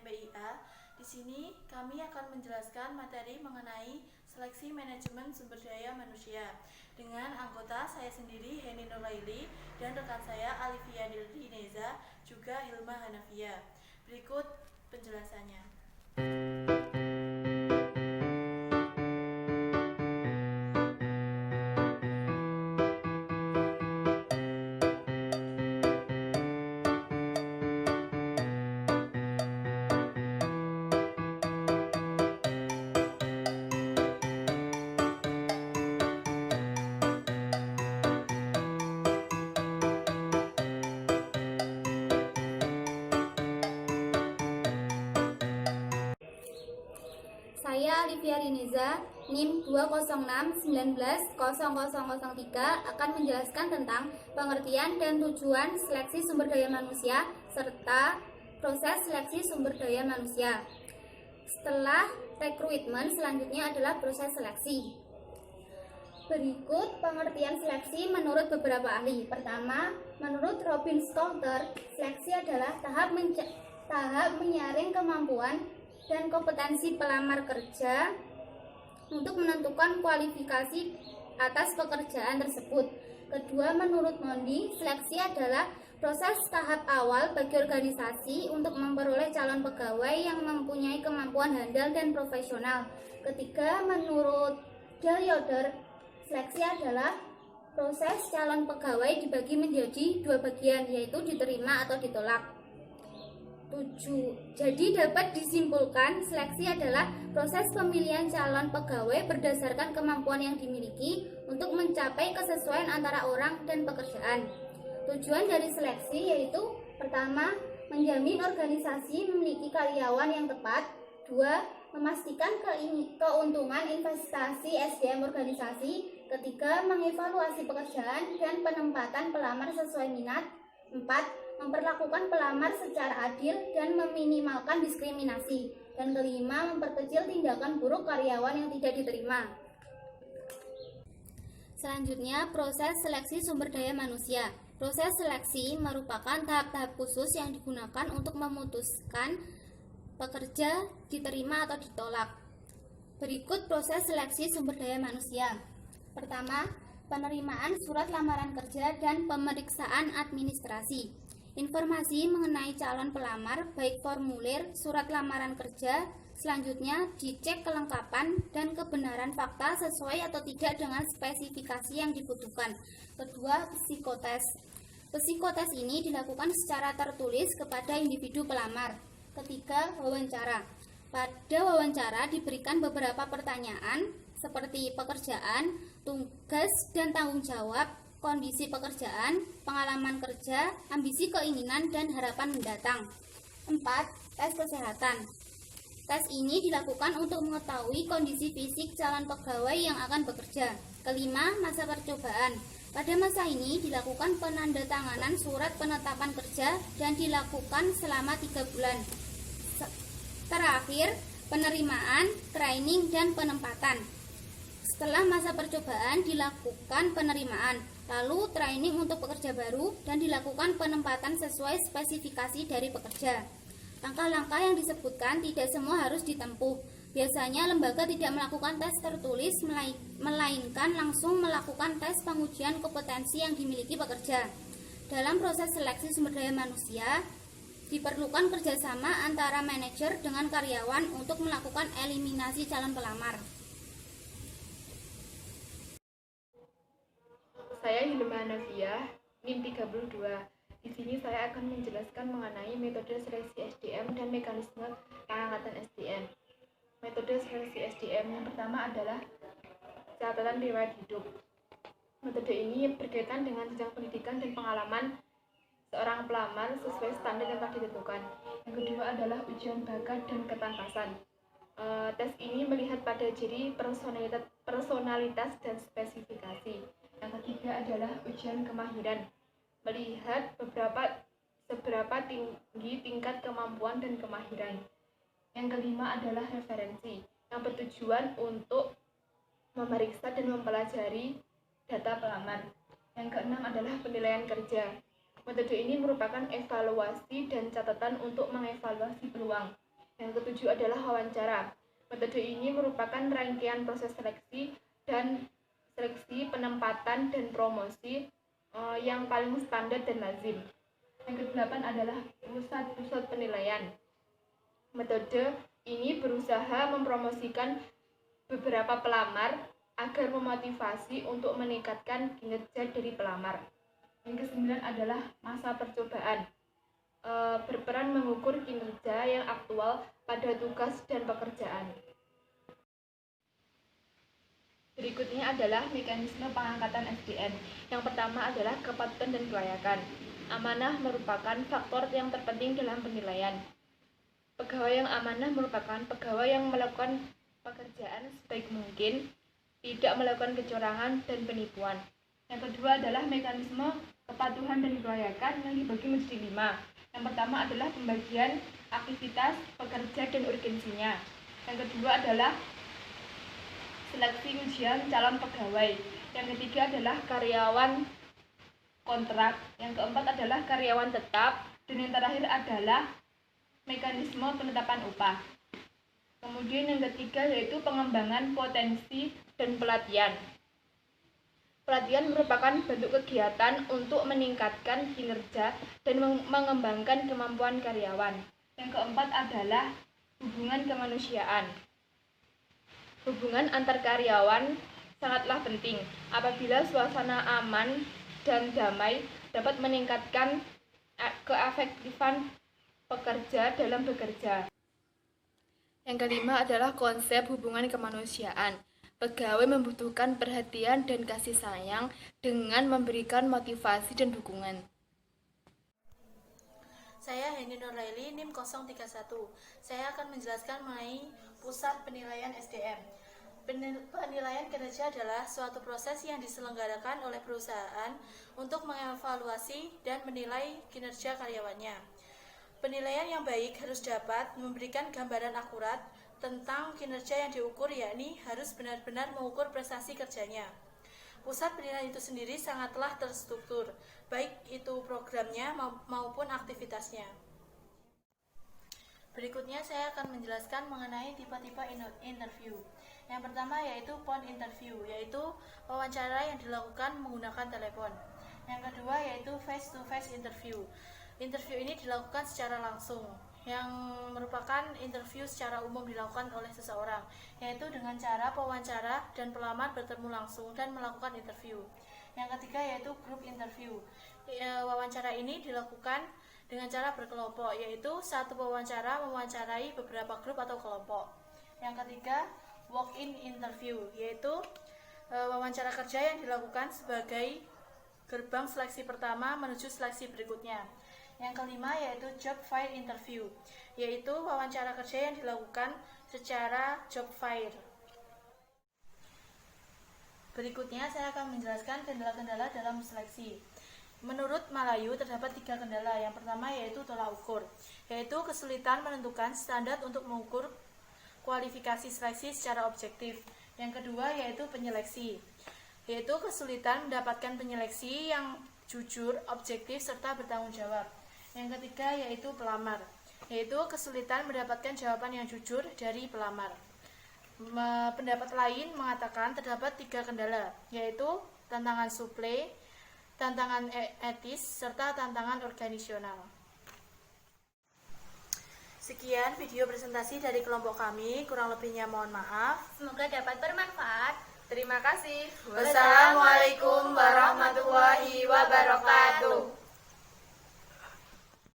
MPIA. Di sini kami akan menjelaskan materi mengenai seleksi manajemen sumber daya manusia dengan anggota saya sendiri Heni Nuraili dan rekan saya Alivia Neza juga Hilma Hanafia. Berikut penjelasannya. Saya Alivia Neza, NIM 206190003 akan menjelaskan tentang pengertian dan tujuan seleksi sumber daya manusia serta proses seleksi sumber daya manusia. Setelah rekrutmen, selanjutnya adalah proses seleksi. Berikut pengertian seleksi menurut beberapa ahli. Pertama, menurut Robin Scouter, seleksi adalah tahap menyaring kemampuan dan kompetensi pelamar kerja untuk menentukan kualifikasi atas pekerjaan tersebut. Kedua, menurut Mondi, seleksi adalah proses tahap awal bagi organisasi untuk memperoleh calon pegawai yang mempunyai kemampuan handal dan profesional. Ketiga, menurut Del Yoder, seleksi adalah proses calon pegawai dibagi menjadi dua bagian, yaitu diterima atau ditolak. 7. Jadi dapat disimpulkan seleksi adalah proses pemilihan calon pegawai berdasarkan kemampuan yang dimiliki untuk mencapai kesesuaian antara orang dan pekerjaan. Tujuan dari seleksi yaitu pertama, menjamin organisasi memiliki karyawan yang tepat. 2. Memastikan keuntungan investasi SDM organisasi. Ketiga, mengevaluasi pekerjaan dan penempatan pelamar sesuai minat. 4. Memperlakukan pelamar secara adil dan meminimalkan diskriminasi. Dan kelima, memperkecil tindakan buruk karyawan yang tidak diterima. Selanjutnya, proses seleksi sumber daya manusia. Proses seleksi merupakan tahap-tahap khusus yang digunakan untuk memutuskan pekerja diterima atau ditolak. Berikut proses seleksi sumber daya manusia. Pertama, penerimaan surat lamaran kerja dan pemeriksaan administrasi. Informasi mengenai calon pelamar, baik formulir, surat lamaran kerja, selanjutnya dicek kelengkapan dan kebenaran fakta sesuai atau tidak dengan spesifikasi yang dibutuhkan. Kedua, psikotes. Psikotes ini dilakukan secara tertulis kepada individu pelamar. Ketiga, wawancara. Pada wawancara diberikan beberapa pertanyaan seperti pekerjaan, tugas dan tanggung jawab, kondisi pekerjaan, pengalaman kerja, ambisi keinginan, dan harapan mendatang. 4. Tes kesehatan. Tes ini dilakukan untuk mengetahui kondisi fisik calon pegawai yang akan bekerja. Kelima, masa percobaan. Pada masa ini dilakukan penandatanganan surat penetapan kerja dan dilakukan selama 3 bulan. Terakhir, penerimaan, training, dan penempatan. Setelah masa percobaan dilakukan penerimaan, lalu training untuk pekerja baru, dan dilakukan penempatan sesuai spesifikasi dari pekerja. Langkah-langkah yang disebutkan tidak semua harus ditempuh. Biasanya lembaga tidak melakukan tes tertulis, melainkan langsung melakukan tes pengujian kompetensi yang dimiliki pekerja. Dalam proses seleksi sumber daya manusia, diperlukan kerjasama antara manajer dengan karyawan untuk melakukan eliminasi calon pelamar. Saya Hilma Hanafia, NIM 32. Di sini saya akan menjelaskan mengenai metode seleksi SDM dan mekanisme pengangkatan SDM. Metode seleksi SDM yang pertama adalah catatan riwayat hidup. Metode ini berkaitan dengan jenjang pendidikan dan pengalaman seorang pelamar sesuai standar yang telah ditentukan. Yang kedua adalah ujian bakat dan ketangkasan. Tes ini melihat pada ciri personalitas dan spesifikasi. Yang ketiga adalah ujian kemahiran, melihat seberapa tinggi tingkat kemampuan dan kemahiran. Yang kelima adalah referensi, yang bertujuan untuk memeriksa dan mempelajari data pelamar. Yang keenam adalah penilaian kerja. Metode ini merupakan evaluasi dan catatan untuk mengevaluasi peluang. Yang ketujuh adalah wawancara. Metode ini merupakan rangkaian proses seleksi penempatan dan promosi yang paling standar dan lazim. Yang kedelapan adalah pusat penilaian. Metode ini berusaha mempromosikan beberapa pelamar agar memotivasi untuk meningkatkan kinerja dari pelamar. Yang kesembilan adalah masa percobaan. Berperan mengukur kinerja yang aktual pada tugas dan pekerjaan. Berikutnya adalah mekanisme pengangkatan SDM. Yang pertama adalah kepatutan dan kelayakan. Amanah merupakan faktor yang terpenting dalam penilaian. Pegawai yang amanah merupakan pegawai yang melakukan pekerjaan sebaik mungkin, tidak melakukan kecurangan dan penipuan. Yang kedua adalah mekanisme kepatuhan dan kelayakan yang dibagi menjadi 5. Yang pertama adalah pembagian aktivitas pekerja dan urgensinya. Yang kedua adalah seleksi ujian calon pegawai. Yang ketiga adalah karyawan kontrak. Yang keempat adalah karyawan tetap. Dan yang terakhir adalah mekanisme penetapan upah. Kemudian yang ketiga yaitu pengembangan potensi dan pelatihan. Pelatihan merupakan bentuk kegiatan untuk meningkatkan kinerja dan mengembangkan kemampuan karyawan. Yang keempat adalah hubungan kemanusiaan. Hubungan antar karyawan sangatlah penting. Apabila suasana aman dan damai dapat meningkatkan keefektifan pekerja dalam bekerja. Yang kelima adalah konsep hubungan kemanusiaan. Pegawai membutuhkan perhatian dan kasih sayang dengan memberikan motivasi dan dukungan. Saya Heni Nuraili, NIM 031. Saya akan menjelaskan mengenai pusat penilaian SDM. Penilaian kinerja adalah suatu proses yang diselenggarakan oleh perusahaan untuk mengevaluasi dan menilai kinerja karyawannya. Penilaian yang baik harus dapat memberikan gambaran akurat tentang kinerja yang diukur, yakni harus benar-benar mengukur prestasi kerjanya. Pusat penilaian itu sendiri sangatlah terstruktur, baik itu programnya maupun aktivitasnya. Berikutnya saya akan menjelaskan mengenai tipe-tipe interview. Yang pertama yaitu phone interview, yaitu wawancara yang dilakukan menggunakan telepon. Yang kedua yaitu face-to-face interview. Interview ini dilakukan secara langsung, yang merupakan interview secara umum dilakukan oleh seseorang, yaitu dengan cara pewawancara dan pelamar bertemu langsung dan melakukan interview. Yang ketiga yaitu group interview. Wawancara ini dilakukan dengan cara berkelompok, yaitu satu pewawancara mewawancarai beberapa grup atau kelompok. Yang ketiga walk-in interview, yaitu wawancara kerja yang dilakukan sebagai gerbang seleksi pertama menuju seleksi berikutnya. Yang kelima yaitu job fair interview, yaitu wawancara kerja yang dilakukan secara job fair. Berikutnya saya akan menjelaskan kendala-kendala dalam seleksi. Menurut Malayu terdapat 3 kendala. Yang pertama yaitu tolak ukur, yaitu kesulitan menentukan standar untuk mengukur kualifikasi seleksi secara objektif. Yang kedua yaitu penyeleksi, yaitu kesulitan mendapatkan penyeleksi yang jujur, objektif, serta bertanggung jawab. Yang ketiga yaitu pelamar, yaitu kesulitan mendapatkan jawaban yang jujur dari pelamar. Pendapat lain mengatakan terdapat 3 kendala, yaitu tantangan suplai, tantangan etis, serta tantangan organisasional. Sekian video presentasi dari kelompok kami, kurang lebihnya mohon maaf. Semoga dapat bermanfaat. Terima kasih. Wassalamualaikum warahmatullahi wabarakatuh.